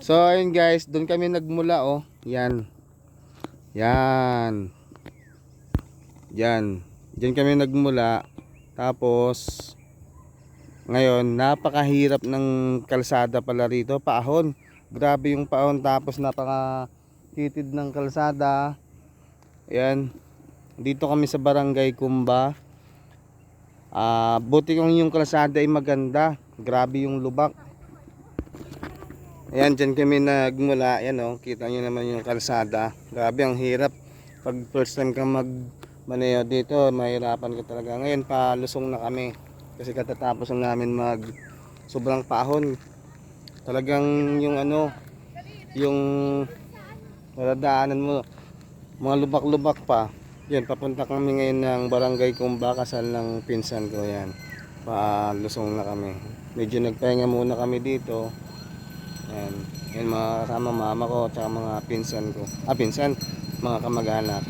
So ayun guys, doon kami nagmula oh. Yan. Yan. Yan. Diyan kami nagmula. Tapos ngayon, napakahirap ng kalsada pala rito, paahon. Grabe yung paahon, tapos napakatitid ng kalsada. Ayan. Dito kami sa Barangay Kumba. Buti kung yung kalsada ay maganda. Grabe yung lubak. Ayan, dyan kami nagmula. Ayan oh, kita nyo naman yung kalsada. Grabe, ang hirap. Pag first time kang magmaneho dito, mahirapan ka talaga. Ngayon, palusong na kami. Kasi katatapos na namin sobrang paahon. Talagang yung ano, yung nadaanan mo, mga lubak-lubak pa. Yan, papunta kami ngayon ng Barangay Kumba, kasal ng pinsan ko. Yan, palusong na kami. Medyo nagpahinga muna kami dito. Yan, yan mga kasama mama ko at mga pinsan ko. Pinsan, mga kamag-anak.